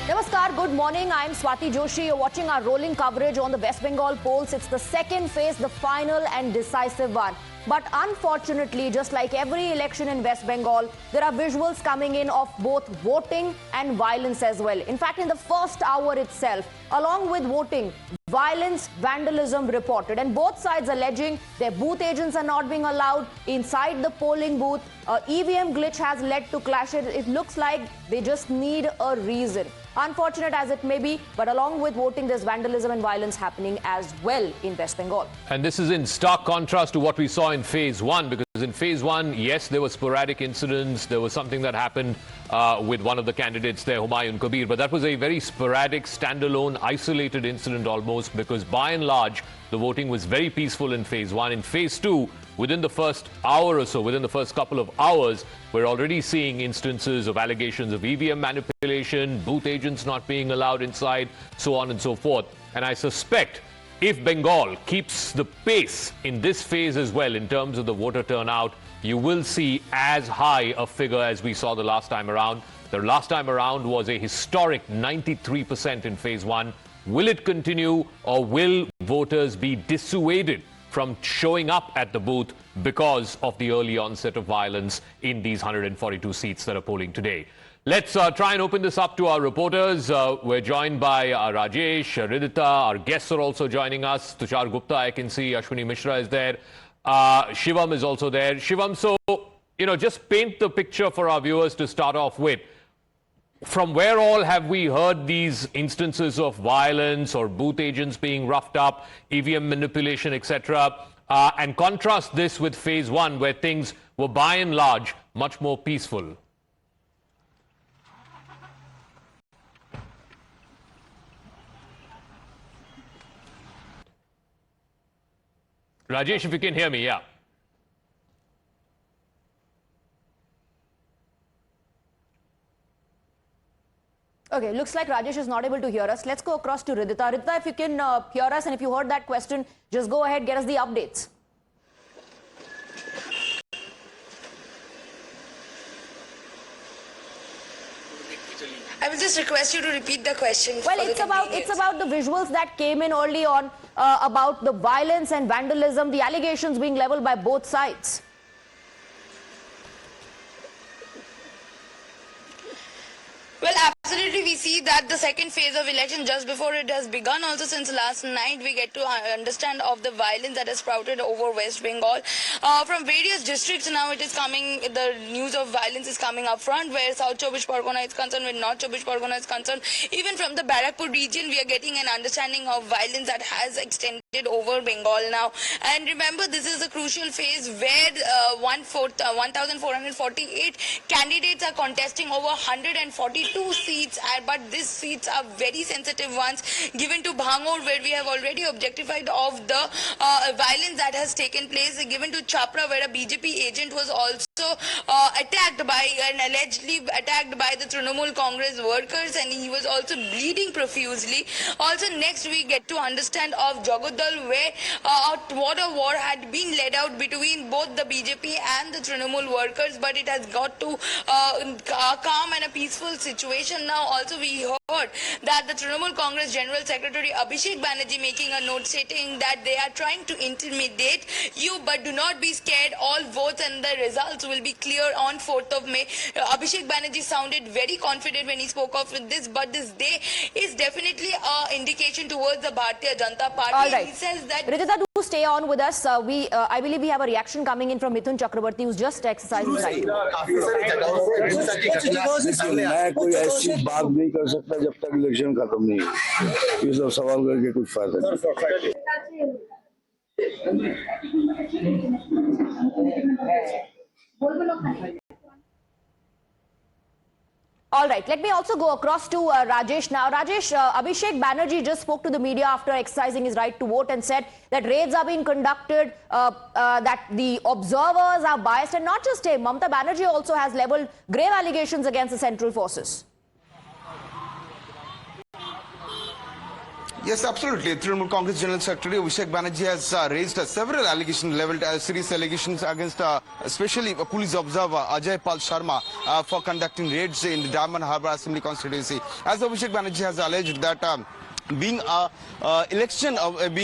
Namaskar, good morning. I'm Swati Joshi. You're watching our rolling coverage on the West Bengal polls. It's the second phase, the final and decisive one. But unfortunately, just like every election in West Bengal, there are visuals coming in of both voting and violence as well. In fact, in the first hour itself, along with voting, violence, vandalism reported, and both sides alleging their booth agents are not being allowed inside the polling booth. EVM glitch has led to clashes. It looks like they just need a reason. Unfortunate as it may be, but along with voting, there's vandalism and violence happening as well in West Bengal. And this is in stark contrast to what we saw in phase one, because in phase one, yes, there were sporadic incidents. There was something that happened with one of the candidates there, Humayun Kabir, but that was a very sporadic, standalone, isolated incident almost, because by and large, the voting was very peaceful in phase one. In phase two, within the first hour or so, within the first couple of hours, we're already seeing instances of allegations of EVM manipulation, booth agents not being allowed inside, so on and so forth. And I suspect if Bengal keeps the pace in this phase as well in terms of the voter turnout, you will see as high a figure as we saw the last time around. The last time around was a historic 93% in phase one. Will it continue, or will voters be dissuaded from showing up at the booth because of the early onset of violence in these 142 seats that are polling today? Let's try and open this up to our reporters. We're joined by Rajesh, Ridita. Our guests are also joining us. Tushar Gupta, I can see. Ashwini Mishra is there. Shivam is also there. Shivam, so, just paint the picture for our viewers to start off with. From where all have we heard these instances of violence or booth agents being roughed up, EVM manipulation, etc., and contrast this with phase one, where things were by and large much more peaceful? Rajesh, if you can hear me, yeah. Okay, looks like Rajesh is not able to hear us. Let's go across to Ridita. Ridita, if you can hear us and if you heard that question, just go ahead, get us the updates. I will just request you to repeat the question. Well, it's about the visuals that came in early on about the violence and vandalism, the allegations being leveled by both sides. Well, absolutely, we see that the second phase of election, just before it has begun, also since last night, we get to understand of the violence that has sprouted over West Bengal. From various districts now it is coming, the news of violence is coming up front, where South Chobbish Pargana is concerned, where North Chobbish Pargana is concerned. Even from the Barakpur region, we are getting an understanding of violence that has extended over Bengal now. And remember, this is a crucial phase where 1,448 candidates are contesting over 142 seats, but these seats are very sensitive ones given to Bhangur, where we have already objectified of the violence that has taken place, given to Chapra, where a BJP agent was also attacked by and allegedly attacked by the Trinamool Congress workers, and he was also bleeding profusely. Also, next we get to understand of Jagodal, where what a war had been led out between both the BJP and the Trinamool workers, but it has got to calm and a peaceful situation now. Also, we heard that the Trinamool Congress General Secretary Abhishek Banerjee making a note stating that they are trying to intimidate you, but do not be scared. All votes and the results will be clear on 4th of May. Abhishek Banerjee sounded very confident when he spoke of this, but this day is definitely an indication towards the Bharatiya Janata Party. All right. He says that... Ridita, do stay on with us. I believe we have a reaction coming in from Mithun Chakrabarti, who's just exercising right now. मैं कोई ऐसी बात नहीं कर सकता जब तक election खत्म नहीं हो। ये सब सवाल करके कुछ फायदा नहीं। All right, let me also go across to Rajesh now. Rajesh, Abhishek Banerjee just spoke to the media after exercising his right to vote and said that raids are being conducted, that the observers are biased, and not just him. Mamata Banerjee also has leveled grave allegations against the central forces. Yes, absolutely. Trinamool Congress General Secretary Abhishek Banerjee has raised several allegations, leveled serious allegations against especially a police observer Ajay Pal Sharma for conducting raids in the Diamond Harbour Assembly constituency. As Abhishek Banerjee has alleged that being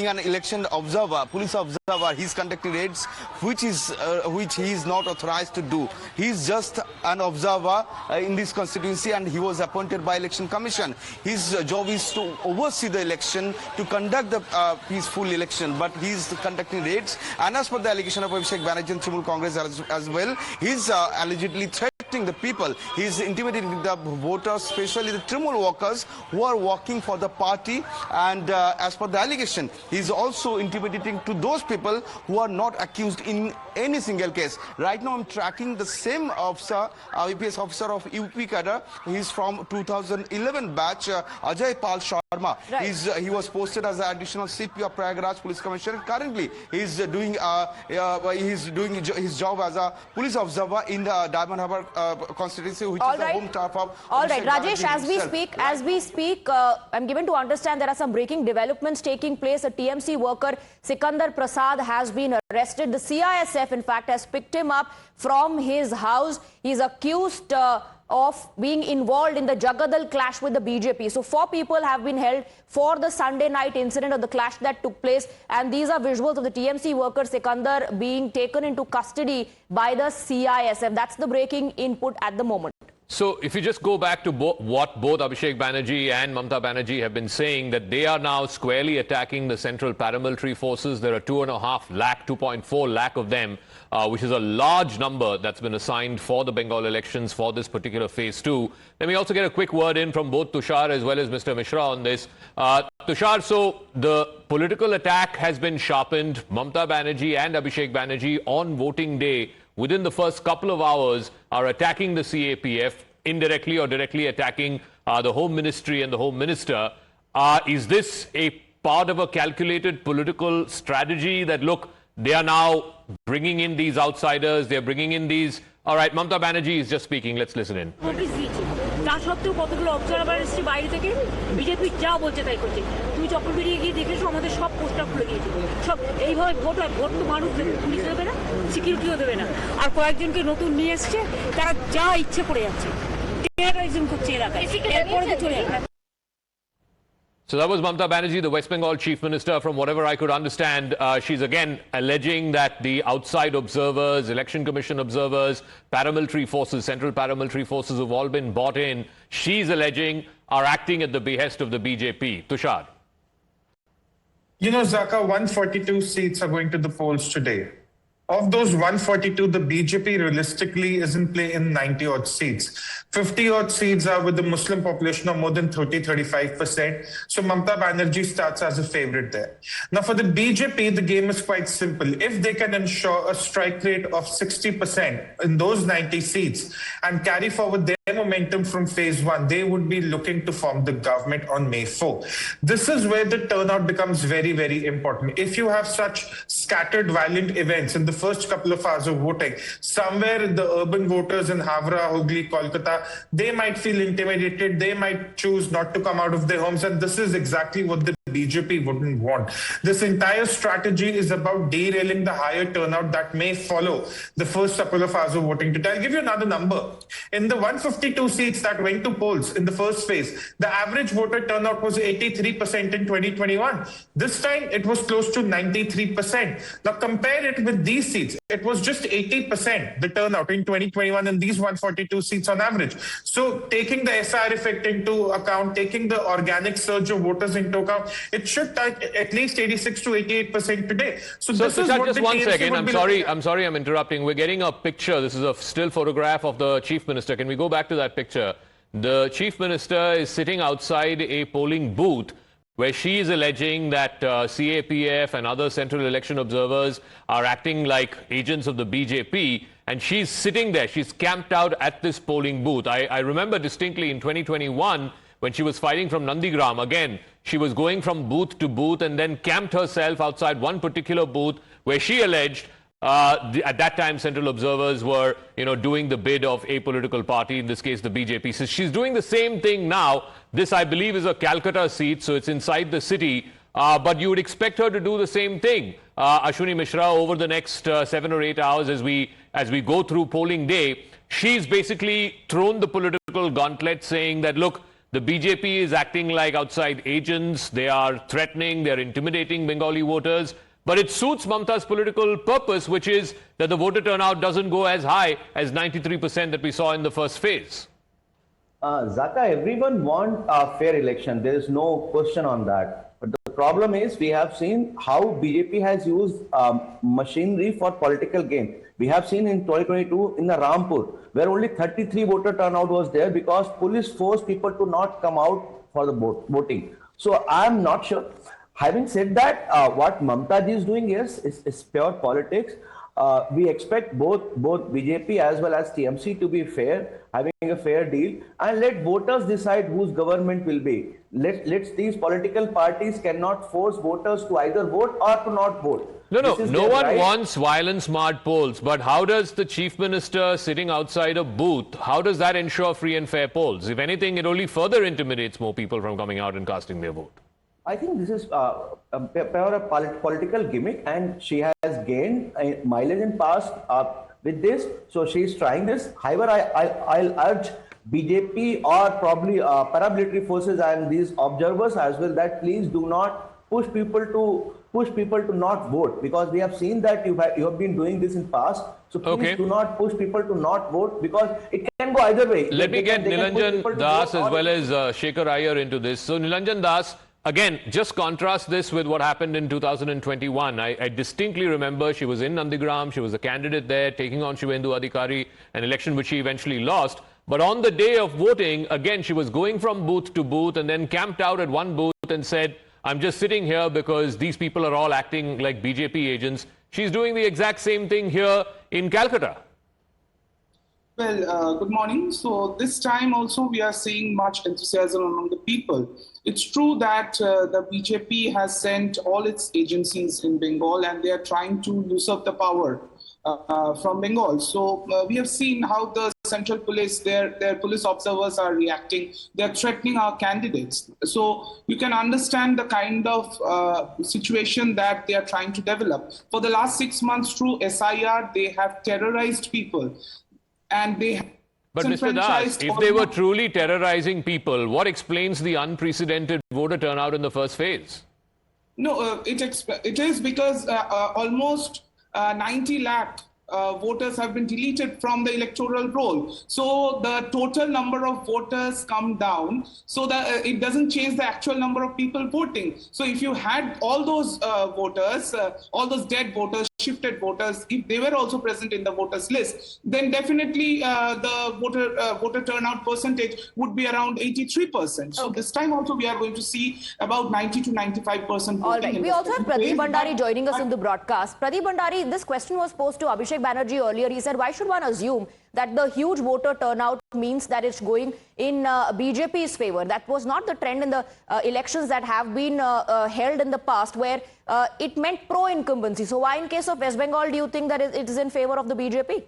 an election observer, police observer, he's conducting raids which he is not authorized to do. He's just an observer in this constituency, and he was appointed by Election Commission. His job is to oversee the election, to conduct the peaceful election, but he's conducting raids. And as per the allegation of Abhishek Banerjee and Trinamool Congress as well, he's allegedly threatening the people. He's intimidating the voters, especially the Trinamool workers who are working for the party. And as per the allegation, he's also intimidating to those people who are not accused in any single case. Right now I'm tracking the same officer, EPS officer of UP cadre. He's from 2011 batch, Ajay Pal Sharma. Right. He was posted as an additional CP of Prayagraj Police Commissioner. Currently he's doing his job as a police observer in the Diamond Harbour constituency, which is the home turf of All right, Rajesh, as we speak, I'm given to understand there are some breaking developments taking place. A TMC worker, Sikandar Prasad, has been arrested. The CISF, in fact, has picked him up from his house. He's accused of being involved in the Jagadal clash with the BJP. So 4 people have been held for the Sunday night incident of the clash that took place. And these are visuals of the TMC worker Sikandar being taken into custody by the CISF. That's the breaking input at the moment. So if you just go back to what both Abhishek Banerjee and Mamata Banerjee have been saying, that they are now squarely attacking the central paramilitary forces. There are 2.4 lakh of them, which is a large number that's been assigned for the Bengal elections for this particular phase 2. Let me also get a quick word in from both Tushar as well as Mr. Mishra on this. Tushar, so the political attack has been sharpened. Mamata Banerjee and Abhishek Banerjee on voting day, within the first couple of hours, are attacking the CAPF, indirectly or directly attacking the Home Ministry and the Home Minister. Is this a part of a calculated political strategy that, look, they are now bringing in these outsiders, they're bringing in these... All right, Mamata Banerjee is just speaking. Let's listen in. তা সত্ত্বেও কতগুলো observer এসছে বাইরে থেকে BJP যা বলছে তাই করছে। তুমি চক্র বেরিয়ে গিয়ে দেখেছো আমাদের সব পোস্টার খুলে দিয়েছে। সব এইভাবে ভোট তো মানুষ দেবে, পুলিশ দেবে না, সিকিউরিটিও দেবে না। আর কয়েকজনকে নতুন নিয়ে এসছে, তারা যা ইচ্ছে করে যাচ্ছে, টেররিজম করছে এলাকায়, এরপরে তো চলে যাবে। So that was Mamata Banerjee, the West Bengal Chief Minister. From whatever I could understand, she's again alleging that the outside observers, Election Commission observers, paramilitary forces, central paramilitary forces who've all been bought in, she's alleging are acting at the behest of the BJP. Tushar. You know, Zaka, 142 seats are going to the polls today. Of those 142, the BJP realistically is in play in 90-odd seats. 50-odd seats are with the Muslim population of more than 30-35%. So Mamata Banerjee starts as a favorite there. Now for the BJP, the game is quite simple. If they can ensure a strike rate of 60% in those 90 seats and carry forward their momentum from phase 1, they would be looking to form the government on May 4. This is where the turnout becomes very, very important. If you have such scattered violent events in the first couple of hours of voting, somewhere the urban voters in Havra, Hooghly, Kolkata, they might feel intimidated. They might choose not to come out of their homes. And this is exactly what the BJP wouldn't want. This entire strategy is about derailing the higher turnout that may follow the first couple of hours of voting. I'll give you another number. In the 152 seats that went to polls in the first phase, the average voter turnout was 83% in 2021. This time it was close to 93%. Now compare it with these seats. It was just 80% the turnout in 2021 in these 142 seats on average. So taking the SR effect into account, taking the organic surge of voters into account, it should touch at least 86 to 88% today. So this is what just the one TMC second. would be I'm sorry I'm interrupting. We're getting a picture. This is a still photograph of the Chief Minister. Can we go back to that picture? The Chief Minister is sitting outside a polling booth where she is alleging that CAPF and other central election observers are acting like agents of the BJP, and she's sitting there. She's camped out at this polling booth. I remember distinctly in 2021 when she was fighting from Nandigram. Again, she was going from booth to booth and then camped herself outside one particular booth where she alleged At that time, central observers were, doing the bid of a political party, in this case, the BJP. So she's doing the same thing now. This, I believe, is a Calcutta seat, so it's inside the city. But you would expect her to do the same thing, Ashwini Mishra, over the next 7 or 8 hours as we go through polling day. She's basically thrown the political gauntlet, saying that, look, the BJP is acting like outside agents. They are threatening, they're intimidating Bengali voters. But it suits Mamata's political purpose, which is that the voter turnout doesn't go as high as 93% that we saw in the first phase. Zaka, everyone wants a fair election. There is no question on that. But the problem is we have seen how BJP has used machinery for political gain. We have seen in 2022 in the Rampur, where only 33 voter turnout was there because police forced people to not come out for the voting. So I am not sure. Having said that, what Mamata ji is doing is pure politics. We expect both BJP as well as TMC to be fair, having a fair deal, and let voters decide whose government will be. Let these political parties cannot force voters to either vote or to not vote. No one wants violence-marred polls, but how does the Chief Minister sitting outside a booth, how does that ensure free and fair polls? If anything, it only further intimidates more people from coming out and casting their vote. I think this is a political gimmick, and she has gained mileage in past with this, so she is trying this. However, I'll urge BJP or probably paramilitary forces and these observers as well that please do not push people to not vote, because we have seen that you have been doing this in past. So please do not push people to not vote, because it can go either way. Let me get Nilanjan Das as well as Shekhar Iyer into this. So Nilanjan Das, again, just contrast this with what happened in 2021. I distinctly remember she was in Nandigram, she was a candidate there, taking on Shivendu Adhikari, an election which she eventually lost. But on the day of voting, again, she was going from booth to booth and then camped out at one booth and said, I'm just sitting here because these people are all acting like BJP agents. She's doing the exact same thing here in Calcutta. Well, good morning. So this time also we are seeing much enthusiasm among the people. It's true that the BJP has sent all its agencies in Bengal and they are trying to usurp the power from Bengal. So we have seen how the central police, their police observers are reacting. They're threatening our candidates. So you can understand the kind of situation that they are trying to develop. For the last 6 months through SIR, they have terrorized people. And they But Mr. Das, if they were truly terrorizing people, what explains the unprecedented voter turnout in the first phase? No, it is because almost 90 lakh voters have been deleted from the electoral roll. So the total number of voters come down, so that it doesn't change the actual number of people voting. So if you had all those voters, all those dead voters, shifted voters, if they were also present in the voters list, then definitely the voter turnout percentage would be around 83%. So this time also we are going to see about 90 to 95%. All right. We also have Pradeep Bhandari joining us in the broadcast. Pradeep Bhandari, this question was posed to Abhishek Banerjee earlier. He said, why should one assume that the huge voter turnout means that it's going in BJP's favor? That was not the trend in the elections that have been held in the past, where it meant pro-incumbency. So why in case of West Bengal do you think that it is in favor of the BJP?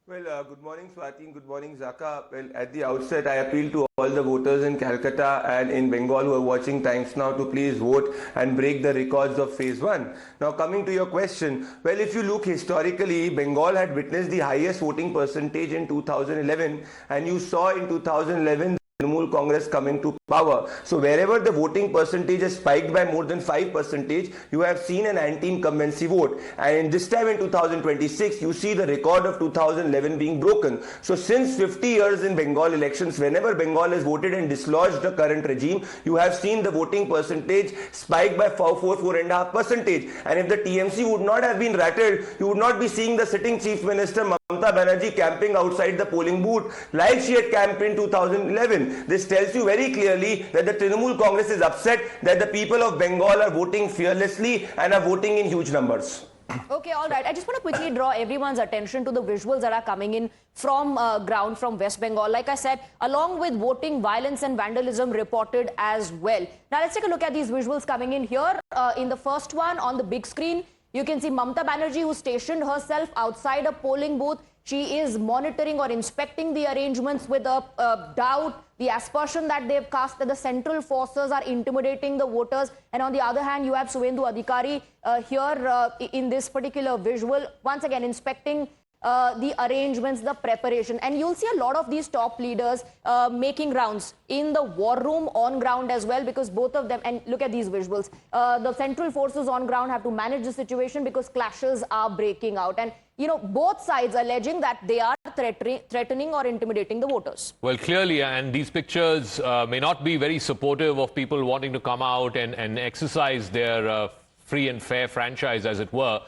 Well, good morning, Swati. Good morning, Zaka. Well, at the outset, I appeal to all the voters in Calcutta and in Bengal who are watching Times Now to please vote and break the records of phase 1. Now, coming to your question, well, if you look historically, Bengal had witnessed the highest voting percentage in 2011, and you saw in 2011 Trinamool Congress coming to power. So wherever the voting percentage has spiked by more than 5%, you have seen an anti-incumbency vote. And in this time in 2026, you see the record of 2011 being broken. So since 50 years in Bengal elections, whenever Bengal has voted and dislodged the current regime, you have seen the voting percentage spike by 4.5%. And if the TMC would not have been rattled, you would not be seeing the sitting Chief Minister Mamata Banerjee camping outside the polling booth like she had camped in 2011. This tells you very clearly that the Trinamool Congress is upset that the people of Bengal are voting fearlessly and are voting in huge numbers. Okay, all right. I just want to quickly draw everyone's attention to the visuals that are coming in from ground from West Bengal. Like I said, along with voting, violence and vandalism reported as well. Now, let's take a look at these visuals coming in here. In the first one on the big screen, you can see Mamata Banerjee, who stationed herself outside a polling booth. She is monitoring or inspecting the arrangements with a doubt, the aspersion that they've cast that the central forces are intimidating the voters. And on the other hand, you have Suvendu Adhikari here in this particular visual, once again inspecting the arrangements, the preparation. And you'll see a lot of these top leaders making rounds in the war room on ground as well, because both of them, and look at these visuals, the central forces on ground have to manage the situation because clashes are breaking out. And you know, both sides alleging that they are threatening or intimidating the voters. Well, clearly, and these pictures may not be very supportive of people wanting to come out and exercise their free and fair franchise, as it were.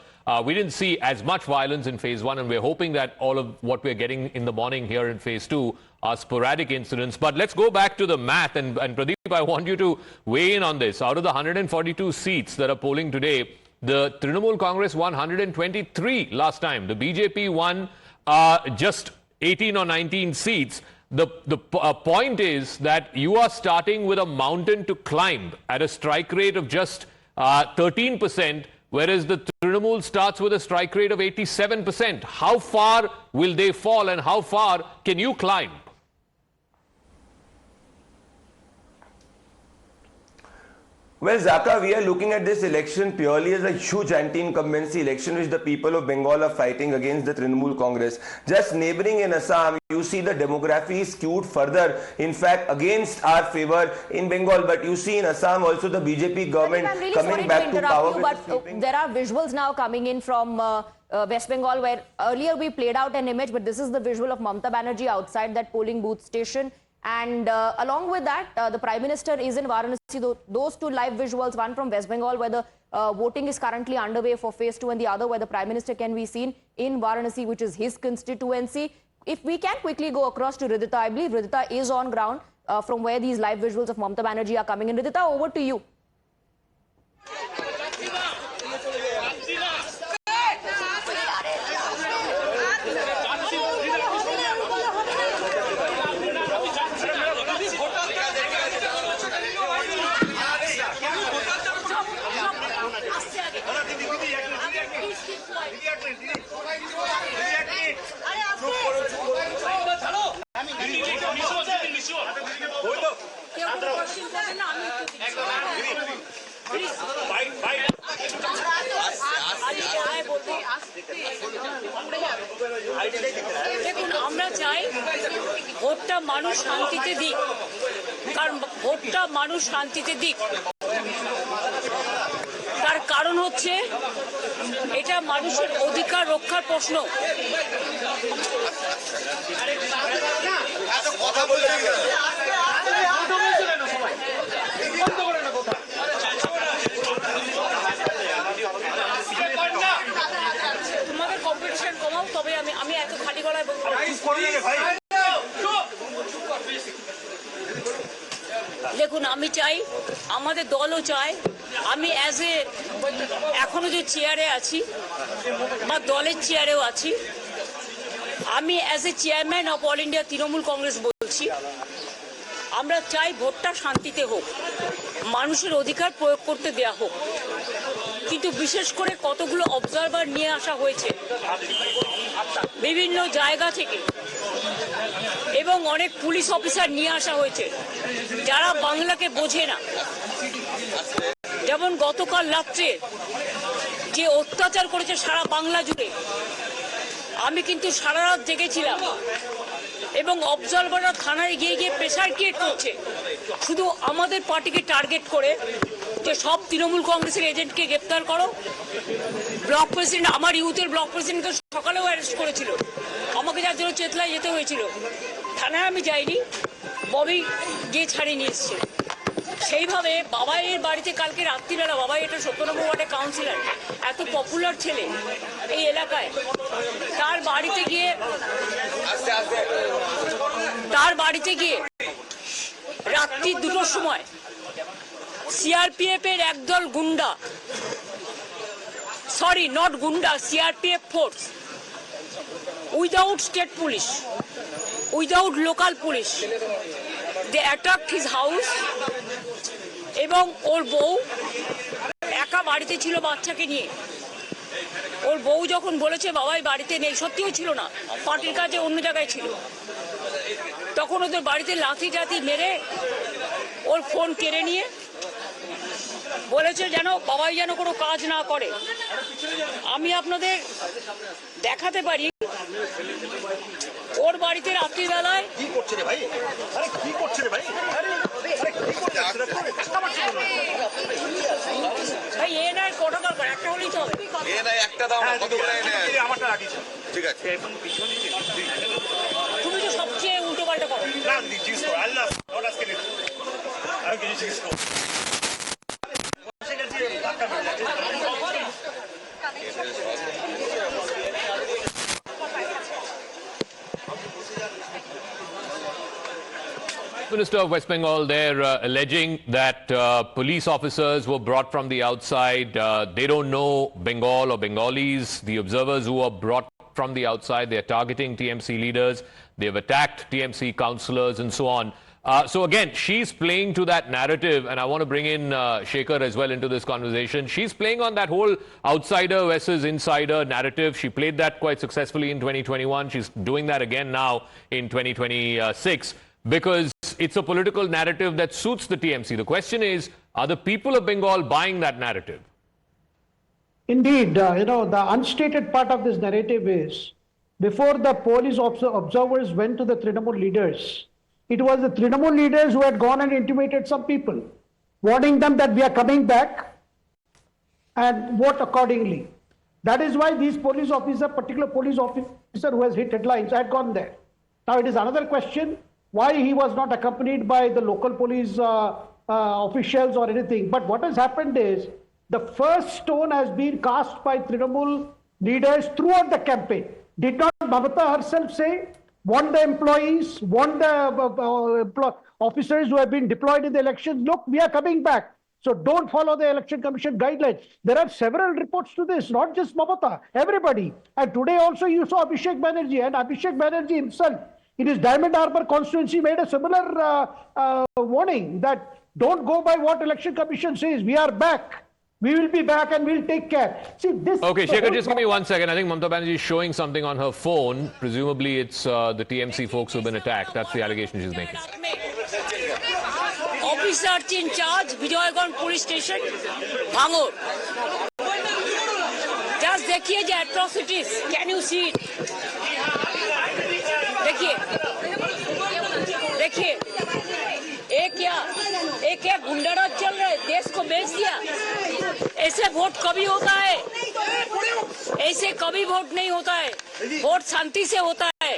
We didn't see as much violence in phase one, and we're hoping that all of what we're getting in the morning here in phase two are sporadic incidents. But let's go back to the math. And Pradeep, I want you to weigh in on this. Out of the 142 seats that are polling today, the Trinamool Congress won 123 last time. The BJP won just 18 or 19 seats. The point is that you are starting with a mountain to climb at a strike rate of just 13%, whereas the Trinamool starts with a strike rate of 87%. How far will they fall and how far can you climb? Well, Zaka, we are looking at this election purely as a huge anti-incumbency election which the people of Bengal are fighting against the Trinamool Congress. Just neighboring in Assam, you see the demography is skewed further, in fact, against our favor in Bengal. But you see in Assam also the BJP government really coming back to power. But there are visuals now coming in from West Bengal, where earlier we played out an image, but this is the visual of Mamata Banerjee outside that polling booth station. And along with that, the Prime Minister is in Varanasi. Those two live visuals, one from West Bengal where the voting is currently underway for phase two, and the other where the Prime Minister can be seen in Varanasi, which is his constituency. If we can quickly go across to Ridhita, I believe Ridhita is on ground from where these live visuals of Mamata Banerjee are coming in. Ridhita, over to you. দেখুন, আমরা চাই ভোটটা মানুষ শান্তিতে দিক, কারণ ভোটটা মানুষ শান্তিতে দিক। তার কারণ হচ্ছে এটা মানুষের অধিকার রক্ষার প্রশ্ন। তোমাদের কম্পিটিশন কমাও, তবে আমি এত খালি গলায় বলবো। দেখুন, আমি চাই, আমাদের দলও চায়, আমি এখনো যে চেয়ারে আছি বা দলের চেয়ারেও আছি, আমি chairman of all India Trinamool Congress বলছি, আমরা চাই ভোটটা শান্তিতে হোক, মানুষের অধিকার প্রয়োগ করতে দেয়া হোক। কিন্তু বিশেষ করে কতগুলো অবজারভার নিয়ে আসা হয়েছে বিভিন্ন জায়গা থেকে, এবং অনেক পুলিশ অফিসার নিয়ে আসা হয়েছে যারা বাংলাকে বোঝে না। যেমন গতকাল রাত্রে যে অত্যাচার করেছে সারা বাংলা জুড়ে, আমি কিন্তু সারা রাত জেগেছিলাম, এবং অবজারভাররা থানায় গিয়ে গিয়ে প্রেসার ক্রিয়েট করছে শুধু আমাদের পার্টিকে টার্গেট করে, যে সব তৃণমূল কংগ্রেসের এজেন্টকে গ্রেপ্তার করো। ব্লক প্রেসিডেন্ট, আমার ইউথের ব্লক প্রেসিডেন্টকে সকালেও অ্যারেস্ট করেছিল, আমাকে যার জন্য চেতলায় যেতে হয়েছিল। থানায় আমি যাইনি, ববি গিয়ে ছাড়িয়ে নিয়ে এসছে। সেইভাবে বাবাইয়ের বাড়িতে কালকে রাত্রিবেলা, বাবাই এটা 17 নম্বর ওয়ার্ডের কাউন্সিলর, এত পপুলার ছেলে এই এলাকায়, তার বাড়িতে গিয়ে রাত্রি 2টোর সময় সিআরপিএফ এর একদল গুন্ডা sorry, not Gunda, CRPF force, without state police, without local police. They attacked his house এবং ওর বউ একা বাড়িতে ছিল বাচ্চাকে নিয়ে। ওর বউ যখন বলেছে বাবাই বাড়িতে নেই, সত্যিও ছিল না, পার্টির কাজে অন্য জায়গায় ছিল, তখন ওদের বাড়িতে লাথি টাথি মেরে ওর ফোন কেড়ে নিয়ে বলেছে যেন বাবাই যেন কোনো কাজ না করে। আমি আপনাদের দেখাতে পারি ওর বাড়িতে রাত্রিবেলায় কি করছে রে ভাই, আরে কি করছে রে ভাই, ভাই এ নাই কটা দরকার, একটা হলেই তো হবে। এ নাই একটা দাও না, কতগুলো এনে আমারটা রাখিস, ঠিক আছে। তুমি তো সবচেয়ে উল্টো পাল্টা করো না, জিজ্ঞেস করো আল্লাহ নট আজকে আমি কিছু জিজ্ঞেস করো। Minister of West Bengal, they're alleging that police officers were brought from the outside. They don't know Bengal or Bengalis. The observers who were brought from the outside, they're targeting TMC leaders. They've attacked TMC councillors and so on. So again, she's playing to that narrative, and I want to bring in Shekhar as well into this conversation. She's playing on that whole outsider versus insider narrative. She played that quite successfully in 2021. She's doing that again now in 2026 because it's a political narrative that suits the TMC. The question is, are the people of Bengal buying that narrative? Indeed, the unstated part of this narrative is, before the police observers went to the Trinamool leaders, it was the Trinamool leaders who had gone and intimated some people, warning them that we are coming back and vote accordingly. That is why these police officer, particular police officer who has hit headlines, had gone there. Now it is another question why he was not accompanied by the local police officials or anything. But what has happened is, the first stone has been cast by Trinamool leaders throughout the campaign. Did not Mamata herself say, warn the employees, warn the officers who have been deployed in the elections, look, we are coming back. So don't follow the Election Commission guidelines. There are several reports to this, not just Mamata, everybody. And today also you saw Abhishek Banerjee, and Abhishek Banerjee himself in his Diamond Harbour constituency made a similar warning that don't go by what Election Commission says. We are back. We will be back and we'll take care. See this. Okay, Shekhar, just give me 1 second. I think Mamata Banerjee is showing something on her phone. Presumably it's the TMC folks who've been attacked. That's the allegation she's making. Officer in charge, Vijayaganj Police Station, Bhangor. Just देखिए the atrocities. Can you see it? देखिए ये क्या गुंडाराज चल रहा है, देश को बेच दिया। ऐसे वोट कभी होता है? ऐसे कभी वोट नहीं होता है। वोट शांति से होता है,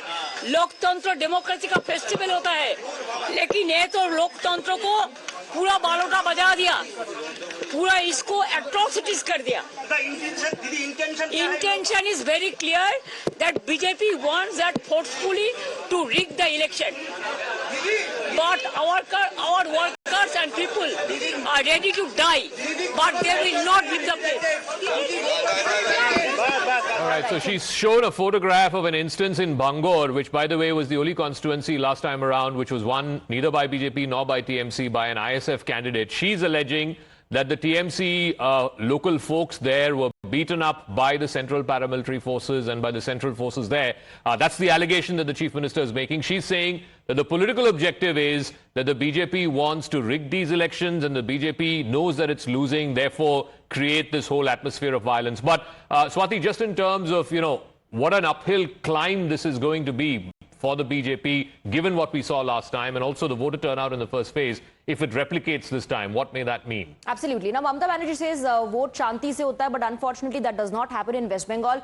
लोकतंत्र डेमोक्रेसी का फेस्टिवल होता है, लेकिन ये तो लोकतंत्र को पूरा बालोटा बजा दिया, पूरा इसको एट्रोसिटीज कर दिया। Intention is very clear that BJP wants that forcefully to rig the election. But our workers and people are ready to die, but they will not leave the place. All right, so she's shown a photograph of an instance in Bangor, which, by the way, was the only constituency last time around, which was won neither by BJP nor by TMC, by an ISF candidate. She's alleging that the TMC local folks there were beaten up by the central paramilitary forces and by the central forces there. That's the allegation that the Chief Minister is making. She's saying that the political objective is that the BJP wants to rig these elections and the BJP knows that it's losing, therefore create this whole atmosphere of violence. But Swati, just in terms of, what an uphill climb this is going to be for the BJP, given what we saw last time and also the voter turnout in the first phase, if it replicates this time, what may that mean? Absolutely. Now, Mamata Banerjee says vote shanti se hota hai, but unfortunately that does not happen in West Bengal.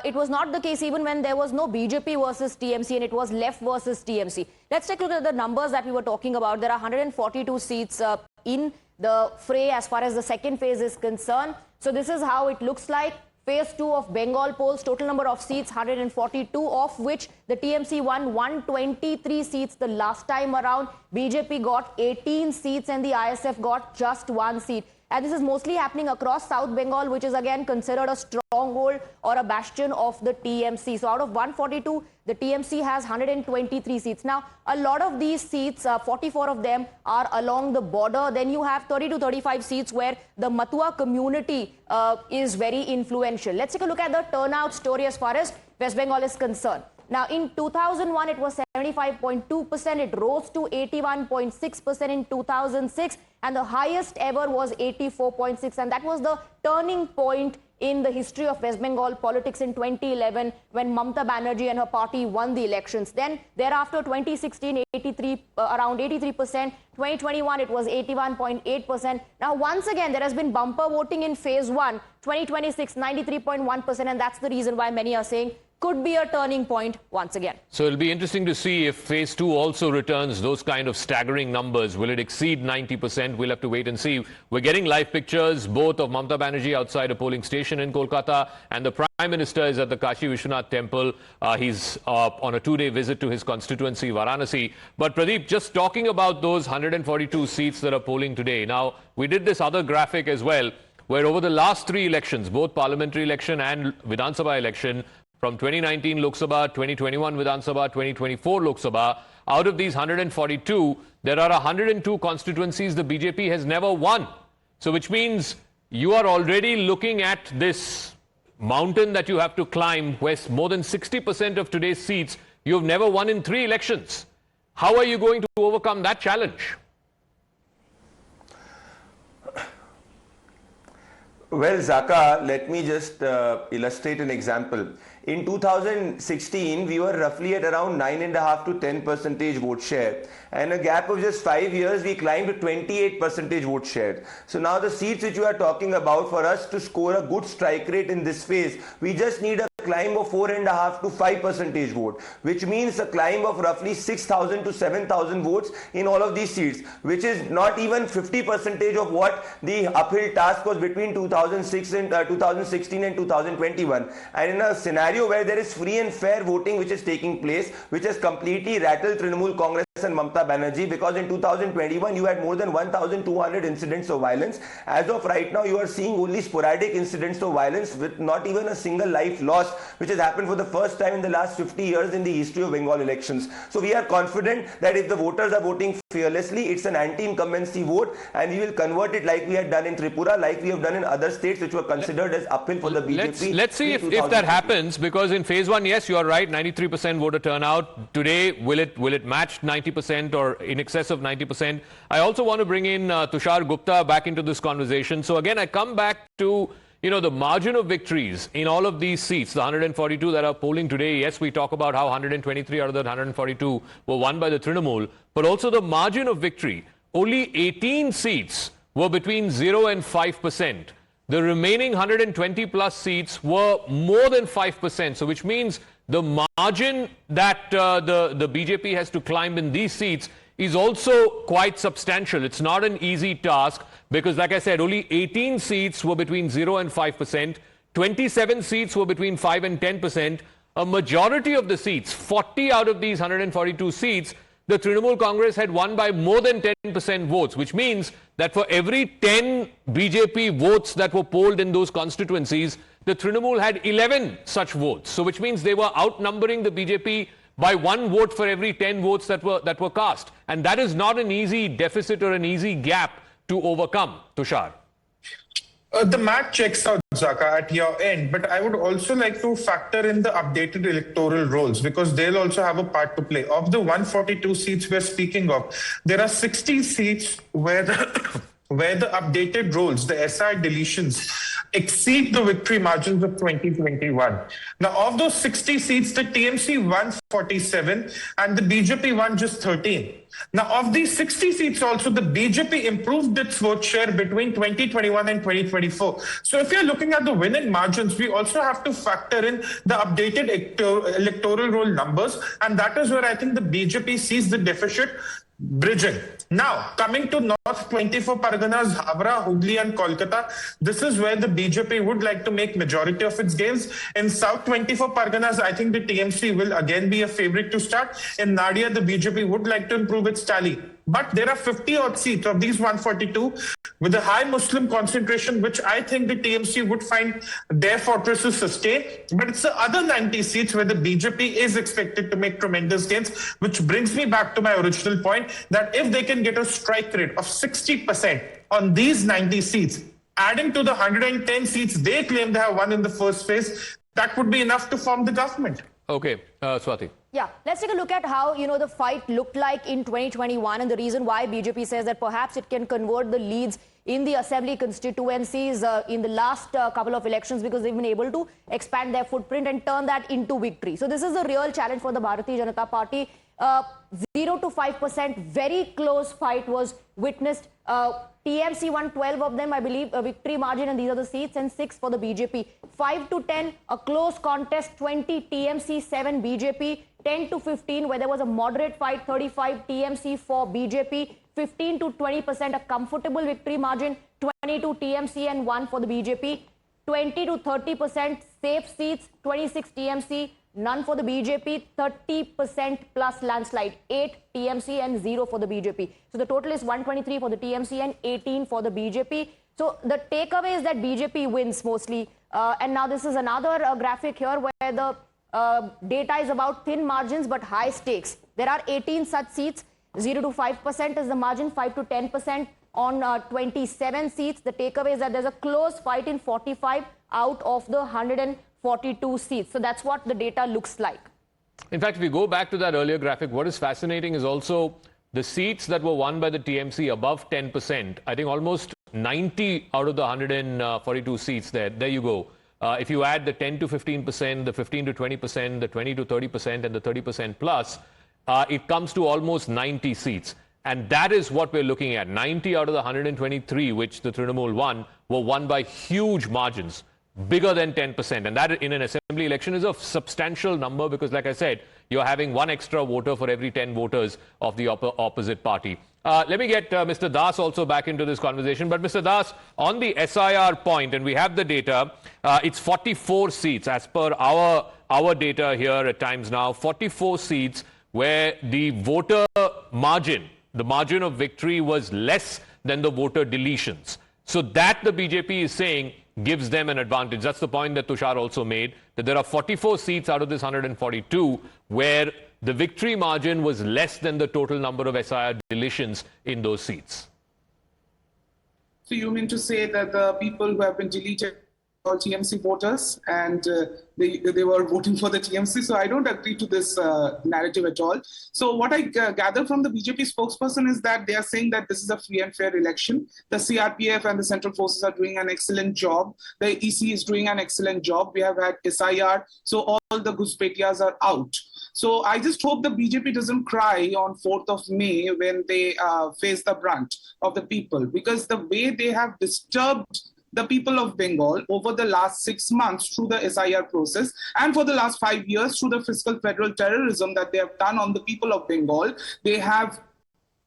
It was not the case even when there was no BJP versus TMC and it was left versus TMC. Let's take a look at the numbers that we were talking about. There are 142 seats in the fray as far as the second phase is concerned. So this is how it looks like. Phase 2 of Bengal polls, total number of seats 142, of which the TMC won 123 seats the last time around. BJP got 18 seats and the ISF got just 1 seat. And this is mostly happening across South Bengal, which is again considered a stronghold or a bastion of the TMC. So out of 142, the TMC has 123 seats. Now, a lot of these seats, 44 of them are along the border. Then you have 30 to 35 seats where the Matua community is very influential. Let's take a look at the turnout story as far as West Bengal is concerned. Now, in 2001, it was 75.2%. It rose to 81.6% in 2006. And the highest ever was 84.6%. And that was the turning point in the history of West Bengal politics in 2011 when Mamata Banerjee and her party won the elections. Then thereafter 2016, around 83%. 2021, it was 81.8%. Now, once again, there has been bumper voting in phase 1. 2026, 93.1%. And that's the reason why many are saying could be a turning point once again. So it'll be interesting to see if phase 2 also returns those kind of staggering numbers. Will it exceed 90%? We'll have to wait and see. We're getting live pictures both of Mamata Banerjee outside a polling station in Kolkata, and the Prime Minister is at the Kashi Vishwanath temple. He's on a 2-day visit to his constituency, Varanasi. But Pradeep, just talking about those 142 seats that are polling today. Now, we did this other graphic as well, where over the last 3 elections, both parliamentary election and Vidhan Sabha election, from 2019 Lok Sabha, 2021 Vidhan Sabha, 2024 Lok Sabha, out of these 142, there are 102 constituencies the BJP has never won. So which means you are already looking at this mountain that you have to climb, where more than 60% of today's seats you have never won in 3 elections. How are you going to overcome that challenge? Well, Zaka, let me just illustrate an example. In 2016, we were roughly at around 9.5 to 10% vote share. And in a gap of just 5 years, we climbed to 28% vote share. So now the seats which you are talking about, for us to score a good strike rate in this phase, we just need a climb of 4.5 to 5% vote, which means a climb of roughly 6,000 to 7,000 votes in all of these seats, which is not even 50% of what the uphill task was between 2016 and 2021. And in a scenario where there is free and fair voting which is taking place, which has completely rattled Trinamool Congress and Mamata Banerjee, because in 2021 you had more than 1,200 incidents of violence. As of right now, you are seeing only sporadic incidents of violence with not even a single life lost, which has happened for the first time in the last 50 years in the history of Bengal elections. So we are confident that if the voters are voting fearlessly, it's an anti-incumbency vote, and we will convert it like we had done in Tripura, like we have done in other states which were considered as uphill for the BJP. Let's see if that happens, because in phase 1, yes, you are right, 93% voter turnout. Today, will it match 90% or in excess of 90%? I also want to bring in Tushar Gupta back into this conversation. So again, I come back to the margin of victories in all of these seats, the 142 that are polling today. Yes, we talk about how 123 out of the 142 were won by the Trinamool, but also the margin of victory. Only 18 seats were between 0 and 5%. The remaining 120 plus seats were more than 5%. So which means the margin that the BJP has to climb in these seats is also quite substantial. It's not an easy task because, like I said, only 18 seats were between 0 and 5%. 27 seats were between 5 and 10%. A majority of the seats, 40 out of these 142 seats, the Trinamool Congress had won by more than 10% votes, which means that for every 10 BJP votes that were polled in those constituencies, the Trinamool had 11 such votes. So which means they were outnumbering the BJP by 1 vote for every 10 votes that were cast. And that is not an easy deficit or an easy gap to overcome, Tushar. The math checks out, Zaka, at your end, but I would also like to factor in the updated electoral rolls, because they'll also have a part to play. Of the 142 seats we're speaking of, there are 60 seats where the updated rolls, the SR deletions, exceed the victory margins of 2021. Now, of those 60 seats, the TMC won 47 and the BJP won just 13. Now, of these 60 seats also, the BJP improved its vote share between 2021 and 2024. So if you're looking at the winning margins, we also have to factor in the updated electoral roll numbers. And that is where I think the BJP sees the deficit bridging. Now, coming to North 24 Parganas, Havra, Hooghly and Kolkata, this is where the BJP would like to make majority of its gains. In South 24 Parganas, I think the TMC will again be a favorite to start. In Nadia, the BJP would like to improve its tally. But there are 50 odd seats of these 142 with a high Muslim concentration, which I think the TMC would find their fortress to sustain. But it's the other 90 seats where the BJP is expected to make tremendous gains, which brings me back to my original point that if they can get a strike rate of 60% on these 90 seats, adding to the 110 seats they claim they have won in the first phase, that would be enough to form the government. Okay, Swati. Yeah, let's take a look at how, the fight looked like in 2021 and the reason why BJP says that perhaps it can convert the leads in the assembly constituencies in the last couple of elections because they've been able to expand their footprint and turn that into victory. So this is the real challenge for the Bharatiya Janata Party. 0 to 5%, very close fight was witnessed. TMC won 12 of them, I believe, a victory margin, and these are the seats, and 6 for the BJP. 5 to 10, a close contest, 20 TMC, 7 BJP, 10 to 15, where there was a moderate fight, 35 TMC for BJP, 15 to 20%, a comfortable victory margin, 22 TMC and 1 for the BJP, 20 to 30% safe seats, 26 TMC, none for the BJP, 30% plus landslide, 8 TMC and 0 for the BJP. So the total is 123 for the TMC and 18 for the BJP. So the takeaway is that BJP wins mostly. And now this is another graphic here where the data is about thin margins but high stakes. There are 18 such seats. 0 to 5% is the margin, 5 to 10% on 27 seats. The takeaway is that there's a close fight in 45 out of the 142 seats. So that's what the data looks like. In fact, if we go back to that earlier graphic, what is fascinating is also the seats that were won by the TMC above 10%. I think almost 90 out of the 142 seats there. There you go. If you add the 10 to 15%, the 15 to 20%, the 20 to 30%, and the 30% plus, it comes to almost 90 seats. And that is what we're looking at. 90 out of the 123, which the Trinamool won, were won by huge margins, bigger than 10%. And that in an assembly election is a substantial number because, like I said, you're having one extra voter for every 10 voters of the opposite party. Let me get Mr. Das also back into this conversation. But Mr. Das, on the SIR point, and we have the data, it's 44 seats as per our data here at Times Now, 44 seats where the voter margin, the margin of victory was less than the voter deletions. So that the BJP is saying gives them an advantage. That's the point that Tushar also made, that there are 44 seats out of this 142 where the victory margin was less than the total number of SIR deletions in those seats. So you mean to say that the people who have been deleted are TMC voters and they were voting for the TMC? So I don't agree to this narrative at all. So what I gather from the BJP spokesperson is that they are saying that this is a free and fair election. The CRPF and the central forces are doing an excellent job. The EC is doing an excellent job. We have had SIR. So all the Guspetias are out. So I just hope the BJP doesn't cry on 4th of May when they face the brunt of the people, because the way they have disturbed the people of Bengal over the last 6 months through the SIR process and for the last 5 years through the fiscal federal terrorism that they have done on the people of Bengal, they have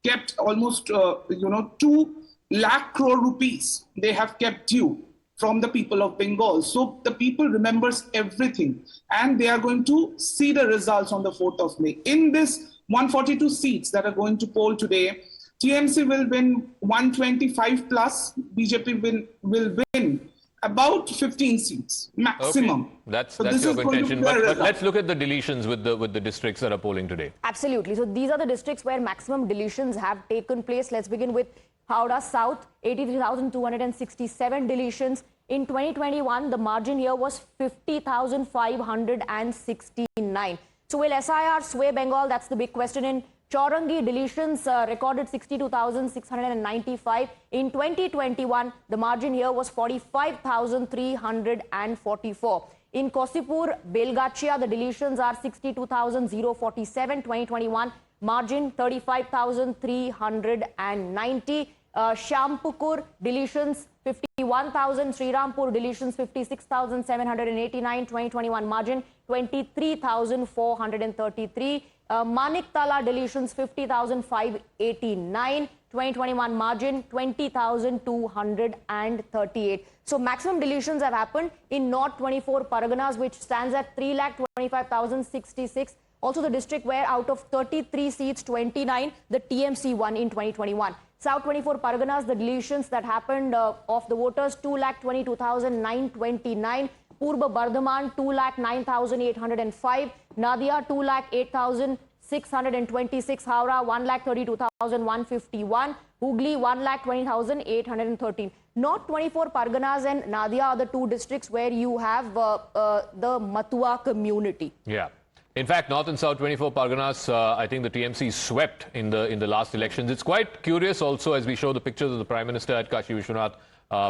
kept almost 2 lakh crore rupees they have kept due from the people of Bengal. So the people remembers everything and they are going to see the results on the 4th of May. In this 142 seats that are going to poll today, TMC will win 125 plus, BJP will win about 15 seats maximum. Okay. That's your contention. But let's look at the deletions with the districts that are polling today. Absolutely. So these are the districts where maximum deletions have taken place. Let's begin with Howrah South, 83,267 deletions. In 2021, the margin here was 50,569. So will SIR sway Bengal? That's the big question. In Chaurangi, deletions recorded 62,695. In 2021, the margin here was 45,344. In Kosipur, Belgachia, the deletions are 62,047. 2021, margin 35,390. Shampukur, deletions 51,000. Srirampur, deletions 56,789. 2021, margin 23,433. Maniktala, deletions 50,589. 2021 margin 20,238. So maximum deletions have happened in North 24 Parganas, which stands at 3,25,066. Also the district where out of 33 seats, 29, the TMC won in 2021. South 24 Parganas, the deletions that happened of the voters, 2,22,929. Purba Bardhaman, 2,09,805. Nadia, 2,08,626. Howrah, 1,32,151. Hooghly, 1,20,813. Not 24 Parganas and Nadia are the two districts where you have the Matua community. Yeah. In fact, North and South 24 Parganas, I think the TMC swept in the last elections. It's quite curious also as we show the pictures of the Prime Minister at Kashi Vishwanath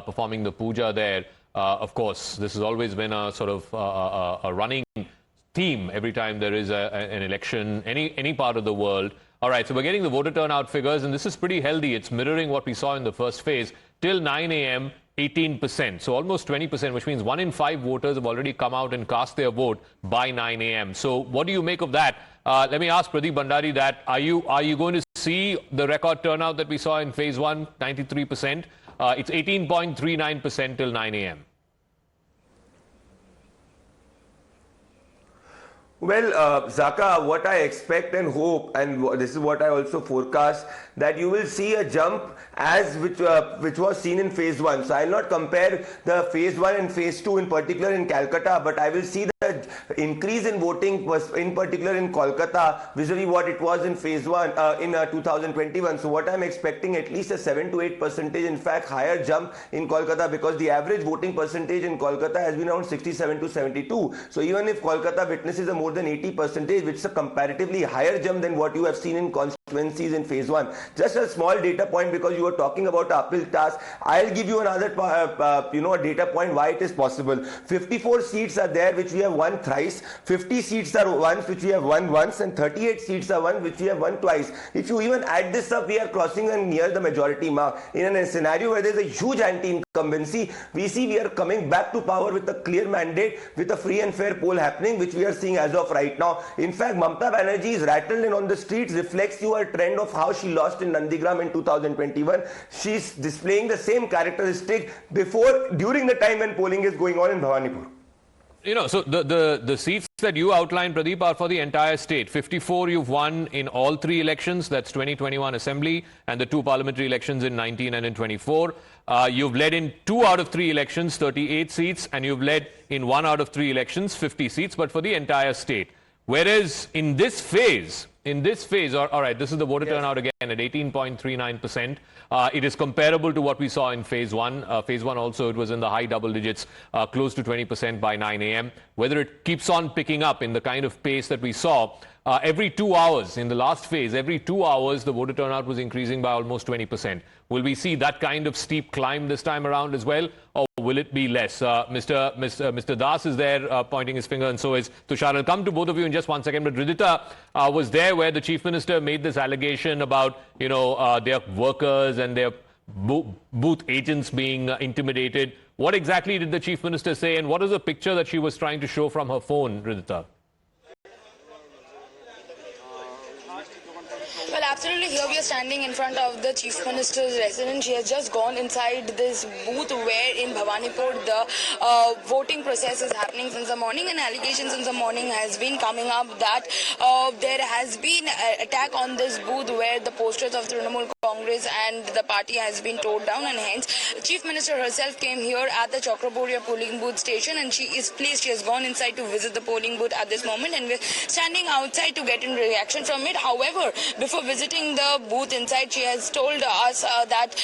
performing the puja there. Of course, this has always been a sort of a running theme every time there is an election, any part of the world. All right, so we're getting the voter turnout figures, and this is pretty healthy. It's mirroring what we saw in the first phase. Till 9 a.m., 18%. So almost 20%, which means 1 in 5 voters have already come out and cast their vote by 9 a.m. So what do you make of that? Let me ask Pradeep Bhandari that. Are you going to see the record turnout that we saw in phase 1, 93%? It's 18.39% till 9 a.m. Well, Zaka, what I expect and hope, and this is what I also forecast, that you will see a jump as which was seen in phase 1. So I'll not compare the phase 1 and phase 2 in particular in Calcutta, but I will see the increase in voting was in particular in Kolkata vis-a-vis what it was in phase 1 in 2021. So what I'm expecting at least a 7 to 8%, in fact higher jump in Kolkata, because the average voting percentage in Kolkata has been around 67 to 72. So even if Kolkata witnesses a more than 80%, which is a comparatively higher jump than what you have seen in constituencies in phase 1. Just a small data point, because you were talking about uphill task, I'll give you another a data point why it is possible. 54 seats are there which we have won thrice, 50 seats are ones which we have won once, and 38 seats are ones which we have won twice. If you even add this up, we are crossing and near the majority mark. In a scenario where there is a huge anti-incumbency, we see we are coming back to power with a clear mandate, with a free and fair poll happening, which we are seeing as of right now. In fact, Mamata Banerjee is rattled and on the streets reflects you a trend of how she lost in Nandigram in 2021. She's displaying the same characteristic during the time when polling is going on in Bhawanipur. You know, so the seats that you outlined, Pradeep, are for the entire state. 54 you've won in all 3 elections. That's 2021 Assembly and the 2 parliamentary elections in 19 and in 24. You've led in 2 out of 3 elections, 38 seats, and you've led in 1 out of 3 elections, 50 seats, but for the entire state. Whereas in this phase, all right, this is the voter turnout again at 18.39%. It is comparable to what we saw in phase 1. Phase 1 also, it was in the high double digits, close to 20% by 9 a.m. Whether it keeps on picking up in the kind of pace that we saw, every 2 hours in the last phase, every 2 hours, the voter turnout was increasing by almost 20%. Will we see that kind of steep climb this time around as well, or will it be less? Mr. Das is there pointing his finger, and so is Tushar. I'll come to both of you in just 1 second. But Ridhita was there where the Chief Minister made this allegation about, their workers and their booth agents being intimidated. What exactly did the Chief Minister say, and what is the picture that she was trying to show from her phone, Ridhita? Well, absolutely. Here we are standing in front of the Chief Minister's residence. She has just gone inside this booth where in Bhawanipur the voting process is happening since the morning, and allegations since the morning has been coming up that there has been an attack on this booth where the posters of Trinamool Congress and the party has been torn down, and hence Chief Minister herself came here at the Chakraborya polling booth station, and she is pleased. She has gone inside to visit the polling booth at this moment, and we're standing outside to get a reaction from it. However, before visiting the booth inside, she has told us that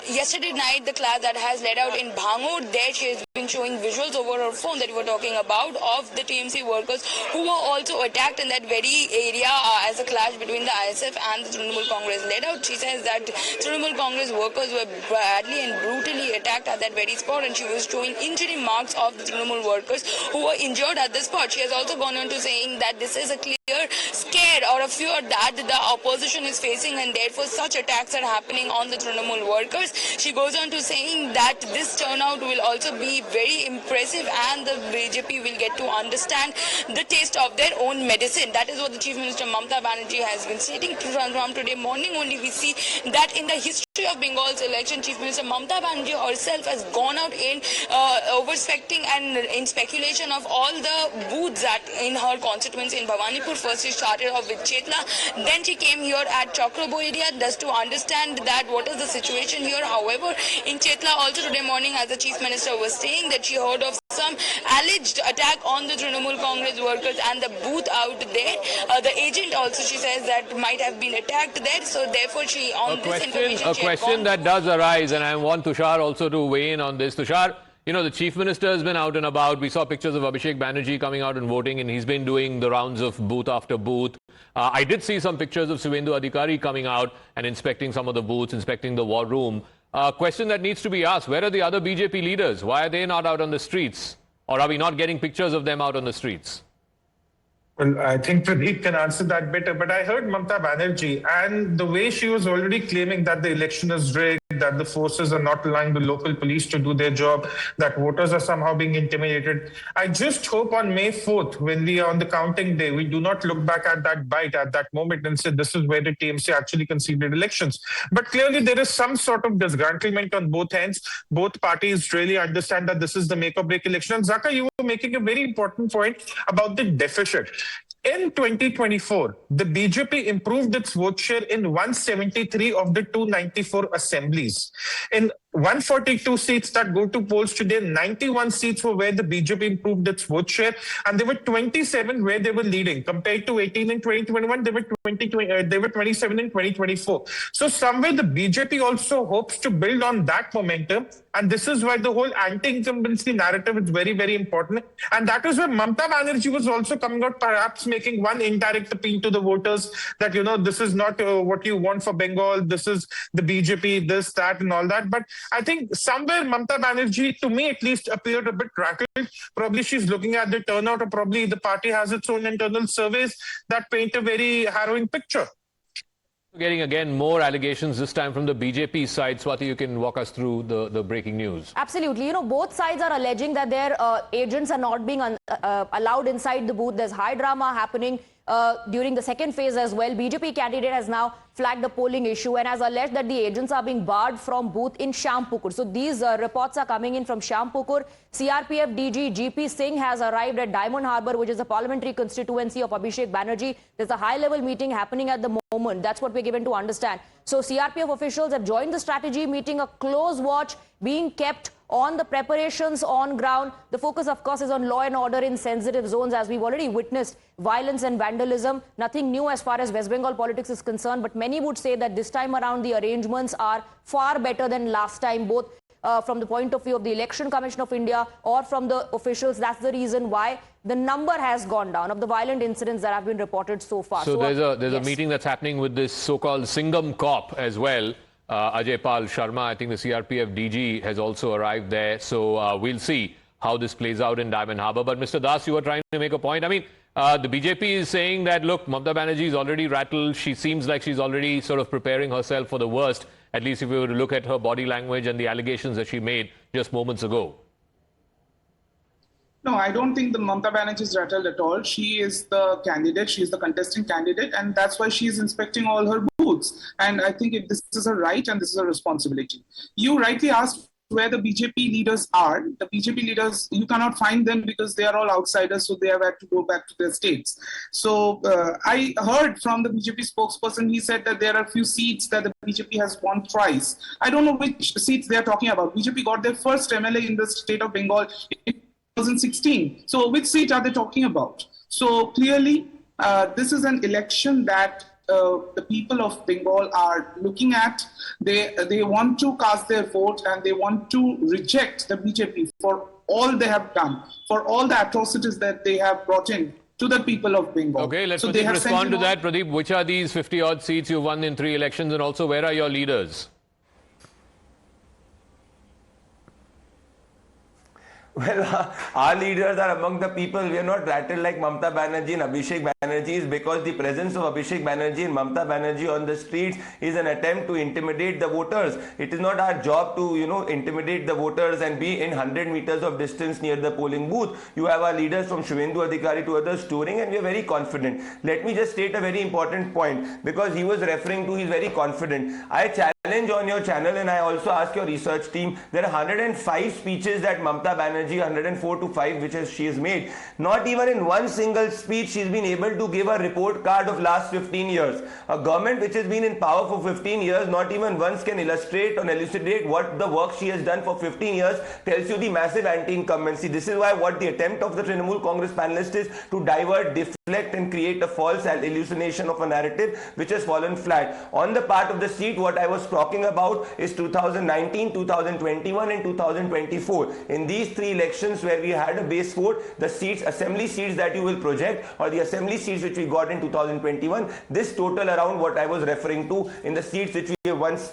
yesterday night the class that has led out in Bhangur, there she has been showing visuals over her phone that you were talking about of the TMC workers who were also attacked in that very area as a clash between the ISF and the Trinamool Congress led out. She says that Trinamool Congress workers were badly and brutally attacked at that very spot, and she was showing injury marks of the Trinamool workers who were injured at this spot. She has also gone on to saying that this is a clear scare or a fear that the opposition is facing, and therefore such attacks are happening on the Trinamool workers. She goes on to saying that this turnout will also be very impressive, and the BJP will get to understand the taste of their own medicine. That is what the Chief Minister Mamata Banerjee has been stating. From today morning only we see that in the history of Bengal's election, Chief Minister Mamata Banerjee herself has gone out in overspecting and in speculation of all the booths that in her constituency in Bhawanipur. First she started off with Chetla, then she came here at Chakrabo area just to understand that what is the situation here. However, in Chetla also today morning, as the Chief Minister was saying, that she heard of some alleged attack on the Trinamool Congress workers and the booth out there. The agent also, she says, that might have been attacked there. So therefore, she on this information. A question that does arise, and I want Tushar also to weigh in on this. Tushar, you know, the Chief Minister has been out and about. We saw pictures of Abhishek Banerjee coming out and voting, and he's been doing the rounds of booth after booth. I did see some pictures of Suvendu Adhikari coming out and inspecting some of the booths, inspecting the war room. Question that needs to be asked, where are the other BJP leaders? Why are they not out on the streets? Or are we not getting pictures of them out on the streets? Well, I think Pradeep can answer that better, but I heard Mamata Banerjee, and the way she was already claiming that the election is rigged, that the forces are not allowing the local police to do their job, that voters are somehow being intimidated. I just hope on May 4th, when we are on the counting day, we do not look back at that bite at that moment and say this is where the TMC actually conceded elections. But clearly there is some sort of disgruntlement on both ends. Both parties really understand that this is the make or break election. And Zaka, you were making a very important point about the deficit. In 2024, the BJP improved its vote share in 173 of the 294 assemblies. In 142 seats that go to polls today, 91 seats were where the BJP improved its vote share, and there were 27 where they were leading. Compared to 18 in 2021, they were 27 in 2024. So somewhere the BJP also hopes to build on that momentum, and this is why the whole anti-incumbency narrative is very, very important. And that is where Mamata Banerjee was also coming out, perhaps making one indirect appeal to the voters that, you know, this is not what you want for Bengal, this is the BJP, this, that, and all that. But I think somewhere Mamata Banerjee, to me at least, appeared a bit rattled. Probably she's looking at the turnout, or probably the party has its own internal surveys that paint a very harrowing picture. Getting again more allegations, this time from the BJP side. Swati, you can walk us through the breaking news. Absolutely. You know, both sides are alleging that their agents are not being allowed inside the booth. There's high drama happening during the second phase as well. BJP candidate has now flagged the polling issue and has alleged that the agents are being barred from booth in Shyampukur. So these reports are coming in from Shyampukur. CRPF DG GP Singh has arrived at Diamond Harbour, which is a parliamentary constituency of Abhishek Banerjee. There's a high-level meeting happening at the moment. That's what we're given to understand. So CRPF officials have joined the strategy meeting, a close watch being kept on the preparations on ground. The focus, of course, is on law and order in sensitive zones, as we've already witnessed violence and vandalism. Nothing new as far as West Bengal politics is concerned, but many would say that this time around the arrangements are far better than last time, both from the point of view of the Election Commission of India or from the officials. That's the reason why the number has gone down of the violent incidents that have been reported so far. So there's a meeting that's happening with this so-called Singham Cop as well. Ajay Pal Sharma, I think the CRPF DG, has also arrived there. So we'll see how this plays out in Diamond Harbour. But Mr. Das, you were trying to make a point. I mean, the BJP is saying that, look, Mamata Banerjee is already rattled. She seems like she's already sort of preparing herself for the worst, at least if we were to look at her body language and the allegations that she made just moments ago. No, I don't think the Mamata Banerjee is rattled at all. She is the candidate. She is the contesting candidate, and that's why she is inspecting all her booths. And I think this is a right and this is a responsibility. You rightly asked where the BJP leaders are. The BJP leaders, you cannot find them because they are all outsiders, so they have had to go back to their states. So I heard from the BJP spokesperson, he said that there are a few seats that the BJP has won twice. I don't know which seats they are talking about. BJP got their first MLA in the state of Bengal in 2016. So which seat are they talking about? So clearly, this is an election that the people of Bengal are looking at. They want to cast their vote and they want to reject the BJP for all they have done, for all the atrocities that they have brought in to the people of Bengal. Okay, let's respond to that. Pradeep, which are these 50-odd seats you won in 3 elections, and also where are your leaders? Well, our leaders are among the people. We are not rattled like Mamata Banerjee and Abhishek Banerjee is because the presence of Abhishek Banerjee and Mamata Banerjee on the streets is an attempt to intimidate the voters. It is not our job to, intimidate the voters and be in 100 meters of distance near the polling booth. You have our leaders from Shubhendu Adhikari to others touring, and we are very confident. Let me just state a very important point because he was referring to he's very confident. I challenge on your channel and I also ask your research team, there are 105 speeches that Mamata Banerjee 104 to 5 which she has made. Not even in one single speech she's been able to give a report card of last 15 years. A government which has been in power for 15 years not even once can illustrate or elucidate what the work she has done for 15 years tells you the massive anti-incumbency. This is why what the attempt of the Trinamool Congress panelists is to divert, deflect and create a false hallucination of a narrative which has fallen flat. On the part of the seat, what I was talking about is 2019, 2021 and 2024. In these three elections where we had a base vote, the seats, assembly seats that you will project or the assembly seats which we got in 2021, this total around what I was referring to in the seats which we have once,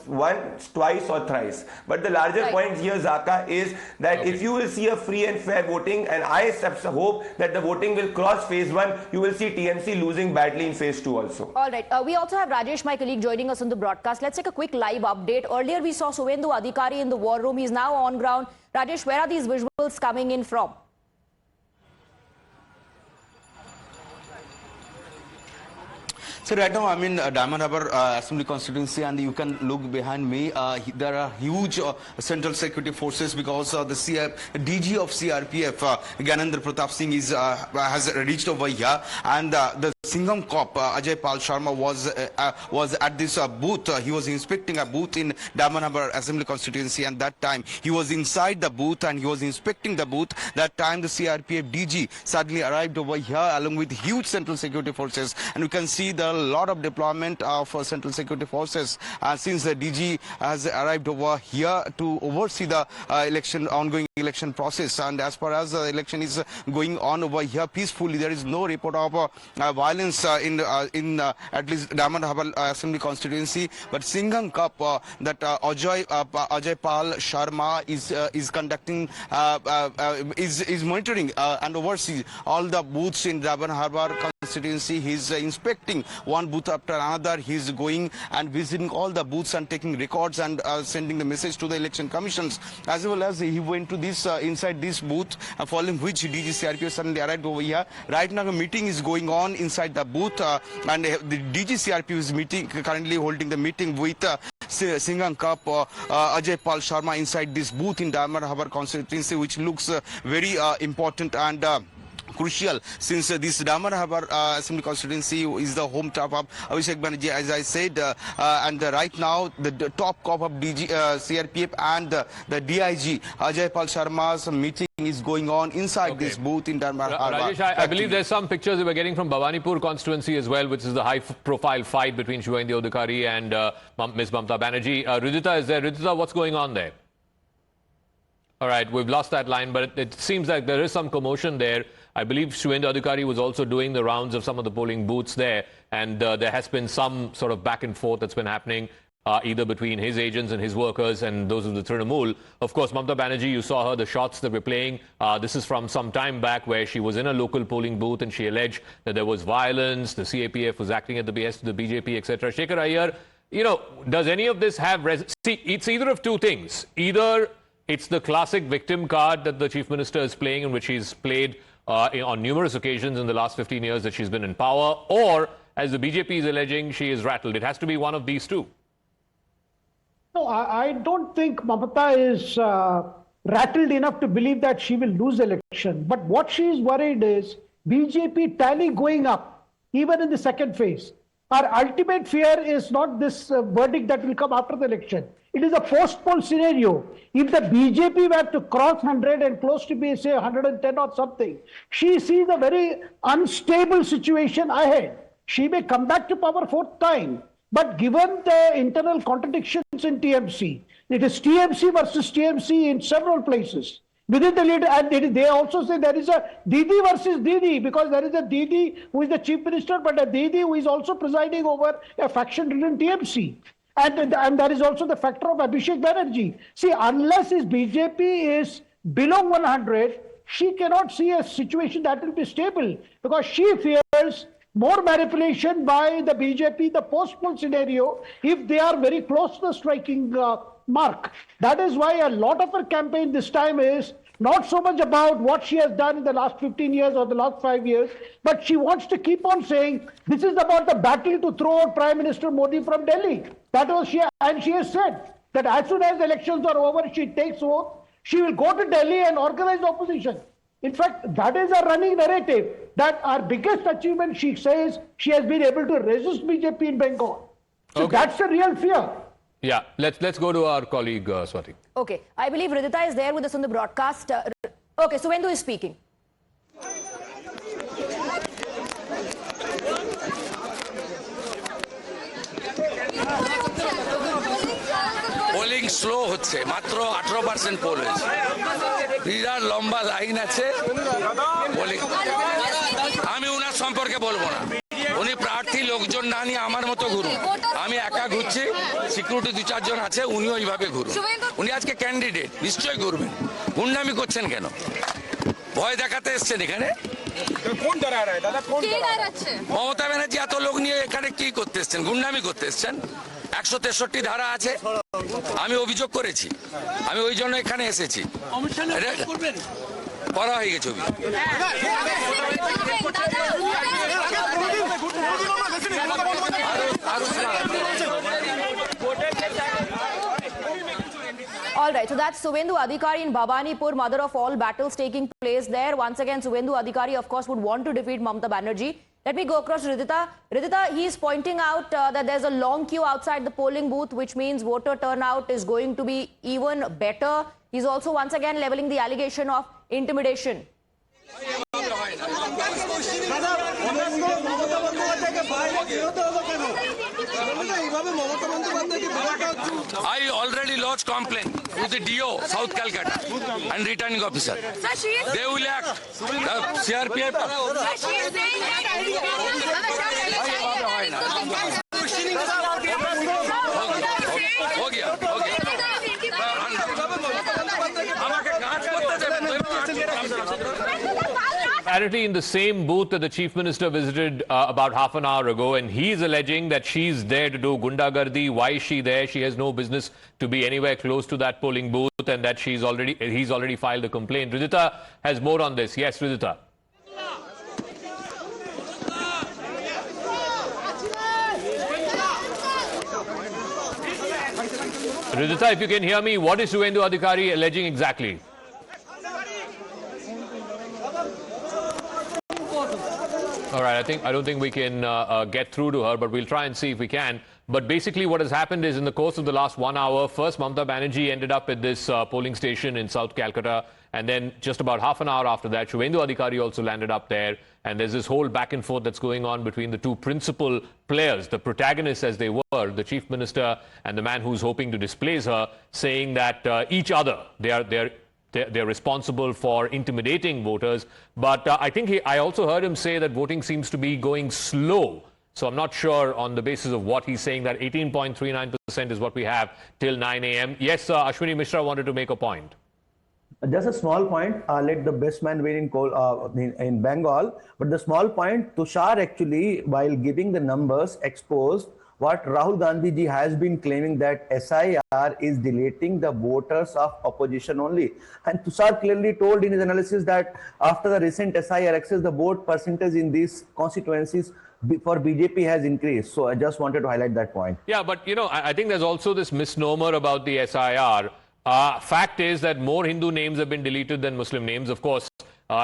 twice or thrice. But the larger point here, Zaka, is that if you will see a free and fair voting, and I hope that the voting will cross phase 1, you will see TMC losing badly in phase 2 also. All right. We also have Rajesh, my colleague, joining us on the broadcast. Let's take a quick live update. Earlier, we saw Shubhendu Adhikari in the war room. He's now on ground. Rajesh, where are these visuals coming in from? So right now I'm in Diamond Harbour Assembly constituency, and you can look behind me. There are huge central security forces because the DG of CRPF, Gyanendra Pratap Singh, has reached over here, and the Singham cop Ajay Pal Sharma was at this booth. He was inspecting a booth in Diamond Harbour Assembly constituency, and that time he was inside the booth and he was inspecting the booth. That time the CRPF DG suddenly arrived over here along with huge central security forces, and you can see the lot of deployment of central security forces since the DG has arrived over here to oversee the ongoing election process. And as far as the election is going on over here peacefully, there is no report of violence in at least Diamond Harbour Assembly constituency. But Singham Cup that Ajay Pal Sharma is conducting is monitoring and oversees all the booths in Diamond Harbour constituency. He's inspecting one booth after another. He's going and visiting all the booths and taking records and sending the message to the election commissions. As well as he went to this inside this booth, following which DG CRPF suddenly arrived over here. Right now a meeting is going on inside the booth, and the DG CRPF is currently holding the meeting with Singham Cup Ajay Pal Sharma inside this booth in Diamond Harbour constituency, which looks very important and crucial, since this Diamond Harbour Assembly constituency is the home turf of Abhishek Banerjee, as I said, and right now the top cop of DG CRPF and the DIG Ajay Pal Sharma's meeting is going on inside this booth in Diamond Harbour. Rajesh, I believe there's some pictures that we're getting from Bhawanipur constituency as well, which is the high-profile fight between Shubhendu Adhikari and Ms. Mamata Banerjee. Ridhita is there. Ridhita, what's going on there? All right, we've lost that line, but it seems like there is some commotion there. I believe Shubhendu Adhikari was also doing the rounds of some of the polling booths there, and there has been some sort of back and forth that's been happening either between his agents and his workers and those of the Trinamool. Of course, Mamata Banerjee, you saw her, the shots that we're playing. This is from some time back where she was in a local polling booth and she alleged that there was violence, the CAPF was acting at the behest of the BJP, etc. Shekhar Iyer, does any of this have... See, it's either of two things. Either it's the classic victim card that the Chief Minister is playing, in which he's played on numerous occasions in the last 15 years that she's been in power, or, as the BJP is alleging, she is rattled. It has to be one of these two. No, I don't think Mamata is rattled enough to believe that she will lose election. But what she is worried is BJP tally going up, even in the second phase. Our ultimate fear is not this verdict that will come after the election. It is a post-poll scenario. If the BJP were to cross 100 and close to be, say, 110 or something, she sees a very unstable situation ahead. She may come back to power fourth time. But given the internal contradictions in TMC, it is TMC versus TMC in several places. Within the leader, and they also say there is a Didi versus Didi, because there is a Didi who is the chief minister, but a Didi who is also presiding over a faction-ridden TMC. And there is also the factor of Abhishek Banerjee. See, unless his BJP is below 100, she cannot see a situation that will be stable because she fears more manipulation by the BJP, the post-poll scenario, if they are very close to the striking mark. That is why a lot of her campaign this time is not so much about what she has done in the last 15 years or the last 5 years, but she wants to keep on saying, this is about the battle to throw out Prime Minister Modi from Delhi. That was and she has said that as soon as the elections are over, she takes oath, she will go to Delhi and organize opposition. In fact, that is a running narrative that our biggest achievement, she says, she has been able to resist BJP in Bengal. So that's the real fear. Yeah, let's go to our colleague Swati. Okay, I believe Ridhita is there with us on the broadcast. Okay, Suvendu is speaking. Polling slow হচ্ছে, মাত্র 18% pole হয়েছে, বিরাট লম্বা line আছে। আমি উনার সম্পর্কে বলবো না, উনি প্রার্থী লোকজন না নিয়ে আমার মতো ঘুরুন, আমি একা ঘুরছি, সিকিউরিটি 2-4 জন আছে, উনিও এইভাবে ঘুরুন। উনি আজকে ক্যান্ডিডেট, নিশ্চয়ই ঘুরবেন। গুন্ডামি করছেন কেন? ভয় দেখাতে এসছেন এখানে? মমতা ব্যানার্জি এত লোক নিয়ে এখানে কি করতে এসছেন? গুন্ডামি করতে এসছেন। 163 ধারা আছে, আমি অভিযোগ করেছি, আমি ওই জন্য এখানে এসেছি। করা হয়ে গেছে ছবি। All right, so that's Suvendu Adhikari in Bhabanipur, mother of all battles taking place there. Once again, Suvendu Adhikari, of course, would want to defeat Mamata Banerjee. Let me go across to Ridhita. Ridhita, he's pointing out that there's a long queue outside the polling booth, which means voter turnout is going to be even better. He's also once again leveling the allegation of intimidation. I already lodged complaint to the DO, South Calcutta, and returning officer. They will act. CRPF. Apparently in the same booth that the Chief Minister visited about half an hour ago, and he's alleging that she's there to do gundagardi. Why is she there? She has no business to be anywhere close to that polling booth, and that he's already filed a complaint. Ridhita has more on this. Yes, Ridhita. Ridhita, if you can hear me, what is Suvendu Adhikari alleging exactly? All right, I don't think we can get through to her, but we'll try and see if we can. But basically what has happened is in the course of the last 1 hour, first Mamata Banerjee ended up at this polling station in South Calcutta, and then just about half an hour after that, Suvendu Adhikari also landed up there, and there's this whole back and forth that's going on between the two principal players, the protagonists as they were, the Chief Minister and the man who's hoping to displace her, saying that each other, they're responsible for intimidating voters. But I think I also heard him say that voting seems to be going slow. So I'm not sure on the basis of what he's saying that 18.39% is what we have till 9 a.m. Yes, Ashwini Mishra wanted to make a point. Just a small point. Let the best man win in Bengal. But the small point, Tushar actually, while giving the numbers, exposed what Rahul Gandhi ji has been claiming, that SIR is deleting the voters of opposition only. And Tushar clearly told in his analysis that after the recent SIR access, the vote percentage in these constituencies for BJP has increased. So I just wanted to highlight that point. Yeah, but you know, I think there's also this misnomer about the SIR. Fact is that more Hindu names have been deleted than Muslim names. Of course,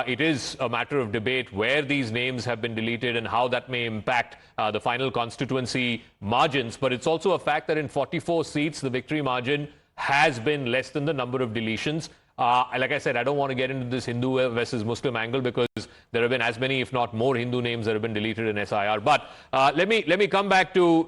it is a matter of debate where these names have been deleted and how that may impact the final constituency margins. But it's also a fact that in 44 seats, the victory margin has been less than the number of deletions. Like I said, I don't want to get into this Hindu versus Muslim angle because there have been as many, if not more, Hindu names that have been deleted in SIR. But let me come back to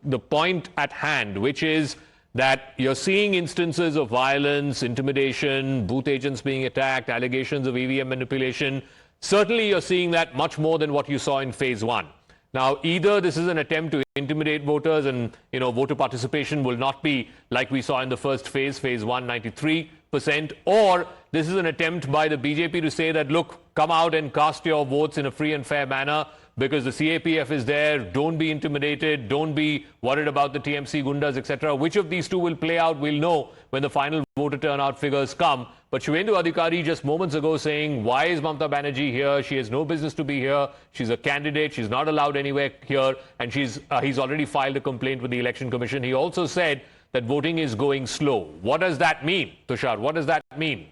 the point at hand, which is that you're seeing instances of violence, intimidation, booth agents being attacked, allegations of EVM manipulation. Certainly you're seeing that much more than what you saw in phase 1. Now, either this is an attempt to intimidate voters and, voter participation will not be like we saw in the first phase 193, or this is an attempt by the BJP to say that, look, come out and cast your votes in a free and fair manner because the CAPF is there. Don't be intimidated. Don't be worried about the TMC gundas, etc. Which of these two will play out, we'll know when the final voter turnout figures come. But Shuvendu Adhikari just moments ago saying, why is Mamata Banerjee here? She has no business to be here. She's a candidate. She's not allowed anywhere here. And he's already filed a complaint with the Election Commission. He also said that voting is going slow. What does that mean, Tushar? What does that mean?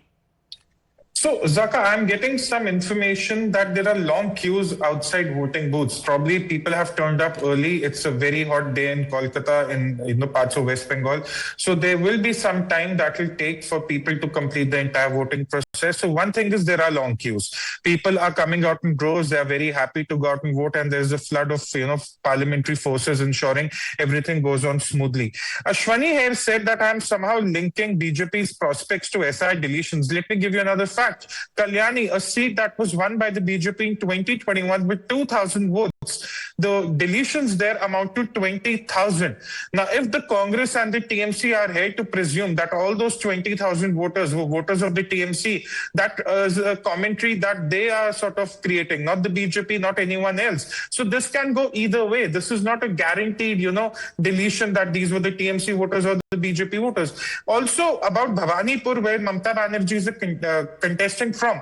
So, Zaka, I'm getting some information that there are long queues outside voting booths. Probably people have turned up early. It's a very hot day in Kolkata, in parts of West Bengal. So there will be some time that will take for people to complete the entire voting process. So one thing is there are long queues. People are coming out in droves. They are very happy to go out and vote. And there's a flood of, parliamentary forces ensuring everything goes on smoothly. Ashwani here said that I'm somehow linking BJP's prospects to SI deletions. Let me give you another fact. Kalyani, a seat that was won by the BJP in 2021 with 2,000 votes, the deletions there amount to 20,000. Now, if the Congress and the TMC are here to presume that all those 20,000 voters were voters of the TMC, that is a commentary that they are sort of creating, not the BJP, not anyone else. So this can go either way. This is not a guaranteed, deletion that these were the TMC voters or the BJP voters. Also, about Bhawanipur, where Mamata Banerjee is a contestant from,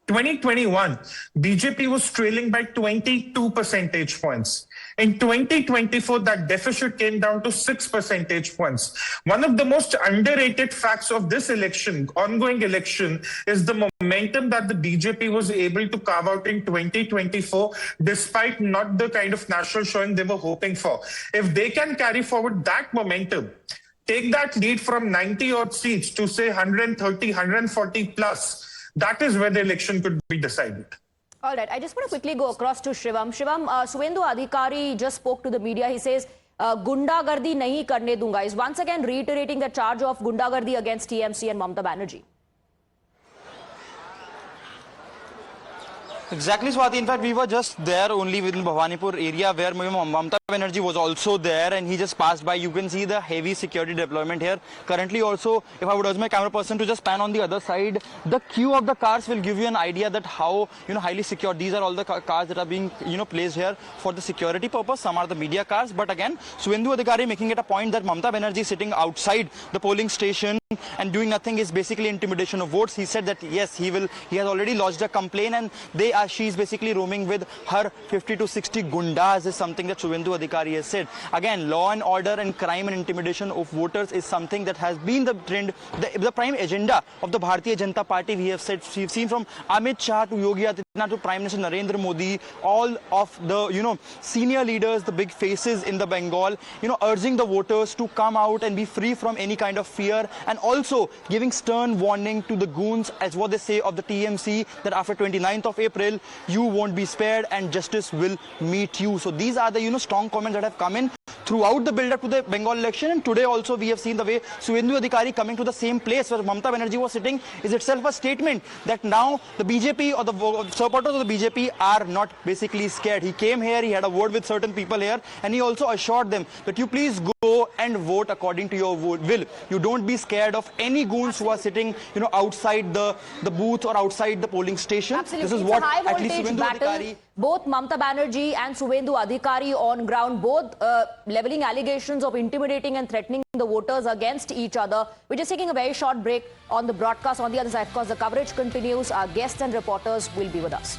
2021, BJP was trailing by 22 percentage points. In 2024, that deficit came down to 6 percentage points. One of the most underrated facts of this election, ongoing election, is the momentum that the BJP was able to carve out in 2024, despite not the kind of national showing they were hoping for. If they can carry forward that momentum, take that lead from 90 odd seats to say 130, 140 plus, that is where the election could be decided. All right, I just want to quickly go across to Shivam. Shivam, Shuvendu Adhikari just spoke to the media. He says, Gundagardi nahi karne dunga. Is once again reiterating the charge of Gundagardi against TMC and Mamata Banerjee. Exactly, Swati. In fact, we were just there only within Bhawanipur area where Mamata Banerjee was also there and he just passed by. You can see the heavy security deployment here. Currently also, if I would urge my camera person to just pan on the other side, the queue of the cars will give you an idea that how, highly secure. These are all the cars that are being, placed here for the security purpose. Some are the media cars. But again, Shuvendu Adhikari making it a point that Mamata Banerjee sitting outside the polling station and doing nothing is basically intimidation of votes. He said that yes, he has already lodged a complaint and she is basically roaming with her 50 to 60 gundas is something that Shuvendu Adhikari has said. Again, law and order and crime and intimidation of voters is something that has been the trend, the prime agenda of the Bharatiya Janata Party. We have seen from Amit Shah to Yogi Adityanath to Prime Minister Narendra Modi, all of the senior leaders, the big faces in the Bengal, urging the voters to come out and be free from any kind of fear, and also giving stern warning to the goons, as what they say of the TMC, that after 29th of April, you won't be spared and justice will meet you. So these are the strong comments that have come in throughout the build-up to the Bengal election, and today also we have seen the way Shuvendu Adhikari coming to the same place where Mamata Banerjee was sitting is itself a statement that now the BJP or the supporters of the BJP are not basically scared. He came here, he had a word with certain people here, and he also assured them that you please go and vote according to your will. You don't be scared of any goons who are sitting outside the booth or outside the polling station. Absolutely. This is it's what a high at least voltage Shuvendu battle. Adhikari, both Mamata Banerjee and Shuvendu Adhikari on ground, both leveling allegations of intimidating and threatening the voters against each other. We're just taking a very short break on the broadcast. On the other side, of course, the coverage continues. Our guests and reporters will be with us.